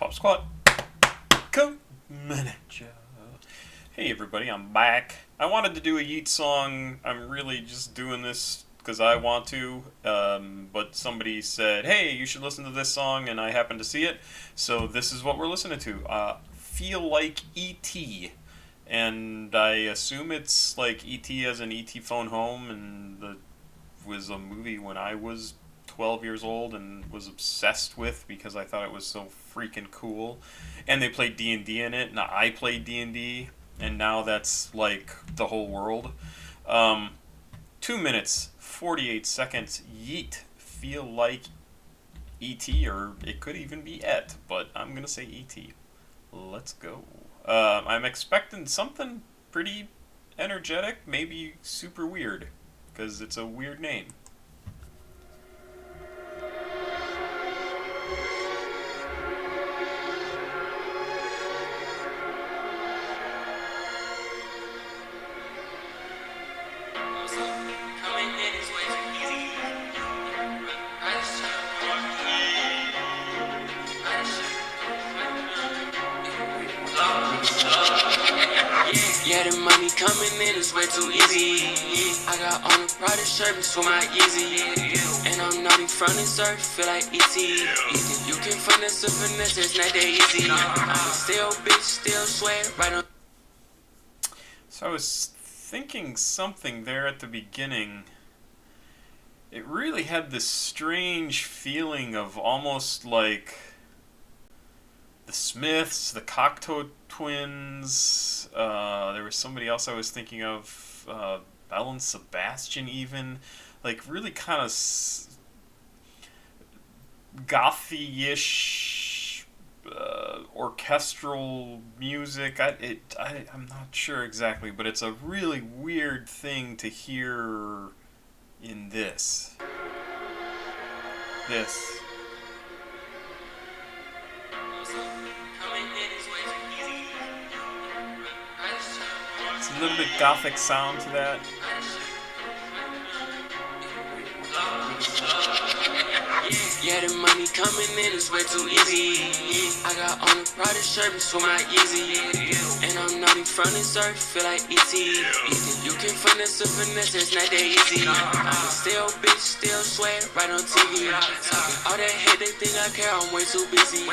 Pop Squad. Come manager. Hey everybody, I'm back. I wanted to do a YEAT song. I'm really just doing this because I want to, but somebody said, hey, you should listen to this song, and I happened to see it, so this is what we're listening to. Feel Like E.T. And I assume it's like E.T. as an E.T. Phone Home, and was a movie when I was 12 years old and was obsessed with because I thought it was so freaking cool. And they played D&D in it, and I played D&D, and now that's like the whole world. 2 minutes, 48 seconds, YEAT, Feel Like E.T., or it could even be ET, but I'm going to say E.T. Let's go. I'm expecting something pretty energetic, maybe super weird, because it's a weird name. Yeah, the money coming in is way too easy. I got on a product service for my easy. And I'm naughty from the surf, feel like E.T. You can find us a finesse, it's not that easy. I'm still bitch, still sweat, right on. So I was thinking something there at the beginning. It really had this strange feeling of almost like the Smiths, the Cocteau Twins. There was somebody else I was thinking of, Belle and Sebastian even. Like really kind of gothy-ish orchestral music. I'm not sure exactly, but it's a really weird thing to hear in this. It's a little bit gothic sound to that. Yeah, the money coming in is way too easy. I got on a product service for my easy. And I'm naughty from the surf, feel like E.T. You can find us a finesse, it's not that easy. I'm still bitch, still sweat, right on TV. All that hate, they think I care, I'm way too busy.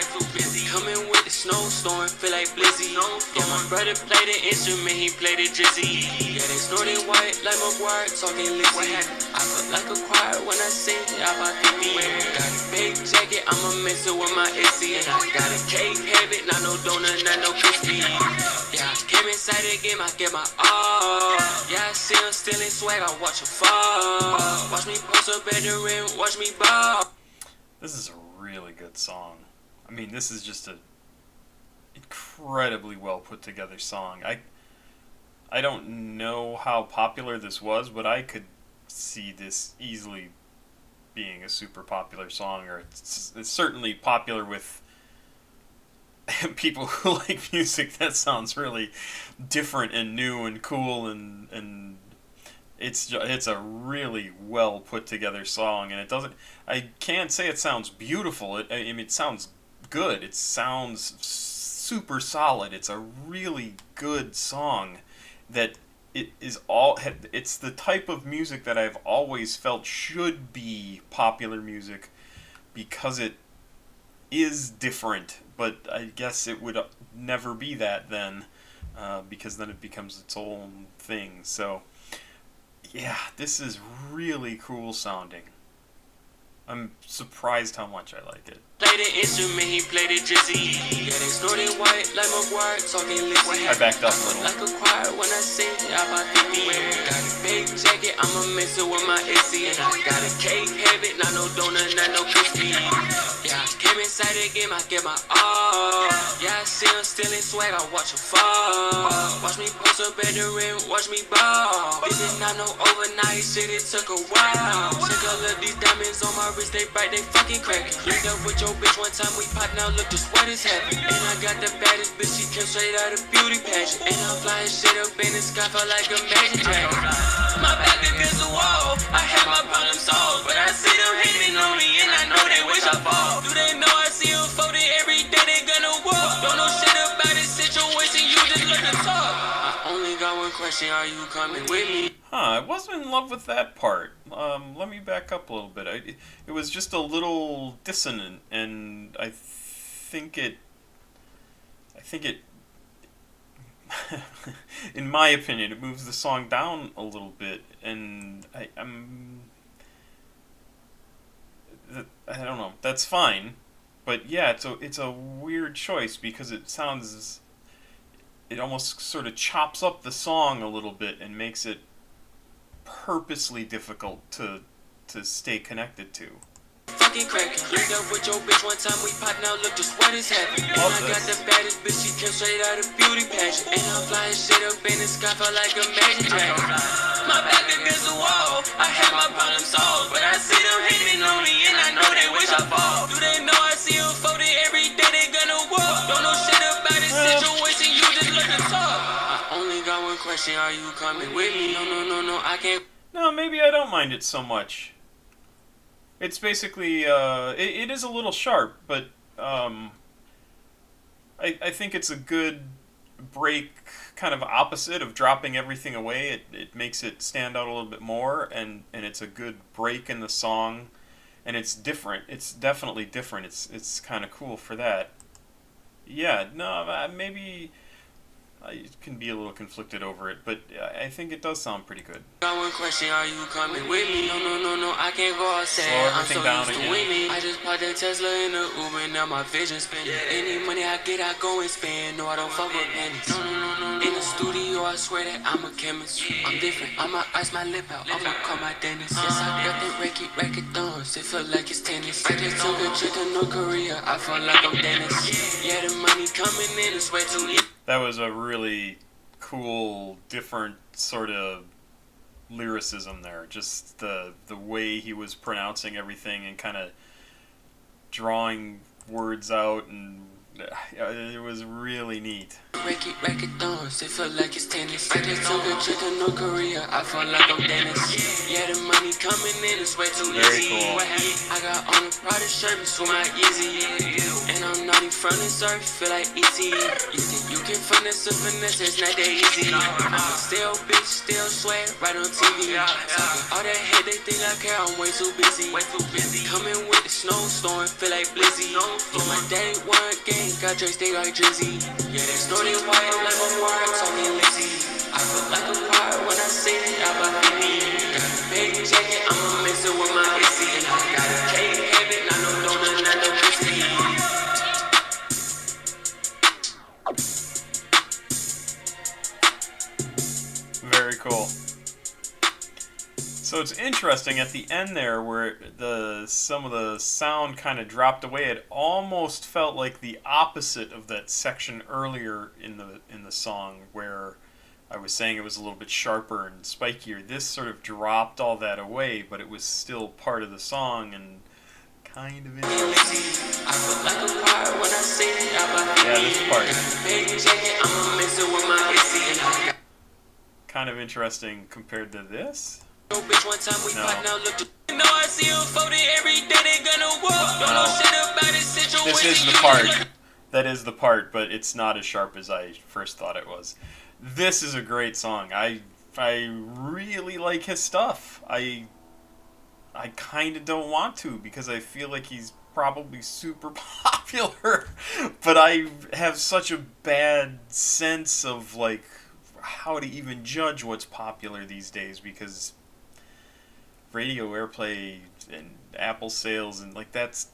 Coming with the snowstorm, feel like Blizzy. Yeah, my brother played the instrument, he played it drizzy. Yeah, they snorted white like McGuire, talking Lizzy. I feel like a choir when I sing, I pop the got a big jacket, I'ma mix it with my Itsy. And I got a cake habit, not no donut, not no crispy. Yeah, I came inside the game, I get my all. Yeah, I see him stealing swag, I watch him fall. Watch me post up at the rim, watch me ball. This is a really good song. I mean, this is just a incredibly well put together song. I don't know how popular this was, but I could see this easily being a super popular song, or it's certainly popular with people who like music that sounds really different and new and cool, and it's a really well put together song, and it doesn't. I can't say it sounds beautiful. I mean, it sounds good. It sounds super solid. It's a really good song that it's the type of music that I've always felt should be popular music because it is different, but I guess it would never be that then, because then it becomes its own thing. So yeah, this is really cool sounding. I'm surprised how much I like it. Played the instrument, he played it drizzy. Yeah, they snorted white like McGuire, talking Lizzy. I backed up a little. Like a choir when I sing, I pop the got a big jacket, I'ma mix it with my Itsy. And I got a cake habit, not no donut, not no crispy. Yeah, I came inside the game, I get my all. Yeah, I see him stealing swag, I watch him fall. Watch me post up at the rim, watch me ball. This is not no overnight shit, it took a while. Check all of these diamonds on my wrist, they bright, they fucking crackin'. Linked up with your bitch one time, we pop, now look, the sweat is happening. And I got the baddest bitch, she came straight out of beauty pageant. And I'm flying shit up in the sky, felt like a magic dragon. My back against the wall, I have my problem solved. But I see them hating on me, and I know they wish I fall. Do they know I see them folded every day, they gonna question, are you coming with me? I wasn't in love with that part. Let me back up a little bit. It was just a little dissonant, and I think it, in my opinion, it moves the song down a little bit, and I don't know. That's fine, but yeah, it's a weird choice because it almost sort of chops up the song a little bit and makes it purposely difficult to stay connected to. Fucking crackin'. Linked up with your bitch one time, we pop now, look just what is happening. And I got the baddest bitch, she came straight out of beauty pageant. And I'm flying shit up in the sky, felt like a magic dragon. My back against the wall, I had my problem solved. But I see them hating on me, and I know they wish I fall. Do they know I see them folded every day, they gonna walk. Don't know shit about this situation, you just look to talk. I only got one question, are you coming with me? No, I can't. No, maybe I don't mind it so much. It's basically, it is a little sharp, but I think it's a good break, kind of opposite of dropping everything away. It makes it stand out a little bit more, and it's a good break in the song, and it's different. It's definitely different. It's kind of cool for that. Yeah, no, maybe I can be a little conflicted over it, but I think it does sound pretty good. Got one question, are you coming with me? No, I can't go outside. Slow I'm everything so down used to again. winning. I just bought that Tesla in the Uber, now my vision spinning. Any money I get, I go and spend. No, I don't fuck with pennies. No. In the studio, I swear that I'm a chemist. I'm different. I'ma ice my lip out. I'ma call my dentist. Yes, I got the racket thumbs. It feel like it's tennis. I just took a trip to North Korea. I feel like I'm Dennis. Yeah, the money coming in. It's way too easy. That was a really cool, different sort of lyricism there. Just the way he was pronouncing everything and kind of drawing words out, and it was really neat. Racket thumbs, it feel like it's tennis. I just took a trip to North Korea, I feel like I'm Dennis. Yeah, the money coming in, it's way too Very easy. cool. I got on a Prada shirt, it's for my easy. And I'm naughty from the surf, feel like E.T. You think you can finesse a finesse, it's not that easy. I'm still bitch, still sweat, right on TV. All that hate, they think I care, I'm way too busy. Coming with the snowstorm, feel like Blizzy. Yeah, my day one game, got Drake, they like Drizzy. Yeah, they snorted white like a wire, talking lazy. I feel like a choir when I sing it out behind me. Got a big jacket, I'ma mix it with my AC. And I got a cake heaven, I know donut, not no pussy. Very cool. So it's interesting at the end there where some of the sound kind of dropped away. It almost felt like the opposite of that section earlier in the song where I was saying it was a little bit sharper and spikier. This sort of dropped all that away, but it was still part of the song and kind of interesting. I feel like a choir when I sing it out behind Yeah, me. this part. Got a big jacket, I'ma mix it with my AC. Kind of interesting compared to this. Bitch, one time we No. pop now, look to know I see them folded every day, they gonna walk. Don't know shit about this situation. This is the part. That is the part, but it's not as sharp as I first thought it was. This is a great song. I really like his stuff. I kind of don't want to because I feel like he's probably super popular, but I have such a bad sense of like how to even judge what's popular these days because radio airplay and Apple sales and like that's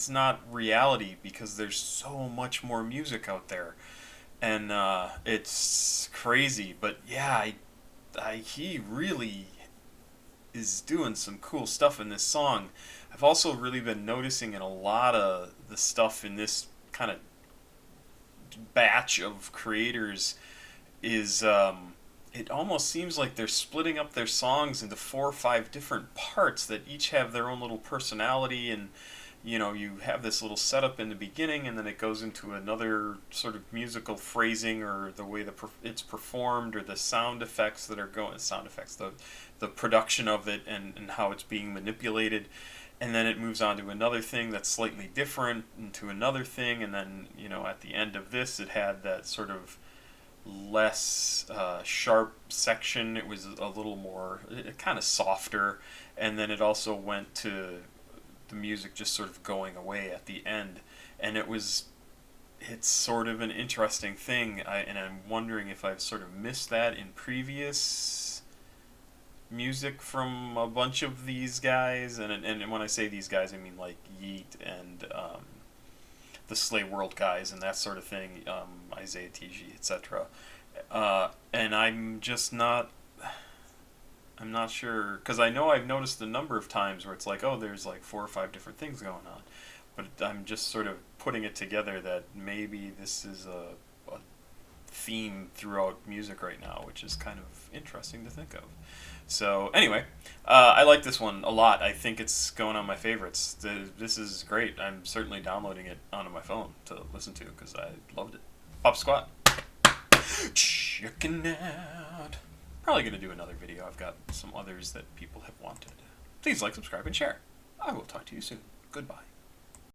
not reality because there's so much more music out there, and it's crazy. But yeah, he really is doing some cool stuff in this song. I've also really been noticing in a lot of the stuff in this kind of batch of creators is it almost seems like they're splitting up their songs into 4 or 5 different parts that each have their own little personality, and you have this little setup in the beginning and then it goes into another sort of musical phrasing or the way it's performed or the sound effects that are going, the production of it and how it's being manipulated, and then it moves on to another thing that's slightly different into another thing, and then at the end of this it had that sort of less sharp section. It was a little more kind of softer, and then it also went to the music just sort of going away at the end, and it's sort of an interesting thing. And I'm wondering if I've sort of missed that in previous music from a bunch of these guys, and when I say these guys, I mean like YEAT and the Slay World guys and that sort of thing, Isaiah TG, etc. And I'm not sure, because I know I've noticed a number of times where it's like, oh, there's like 4 or 5 different things going on, but I'm just sort of putting it together that maybe this is a theme throughout music right now, which is kind of interesting to think of. So anyway, I like this one a lot. I think it's going on my favorites. This is great. I'm certainly downloading it onto my phone to listen to because I loved it. Pop Squat. Checking out. Probably going to do another video. I've got some others that people have wanted. Please like, subscribe, and share. I will talk to you soon. Goodbye.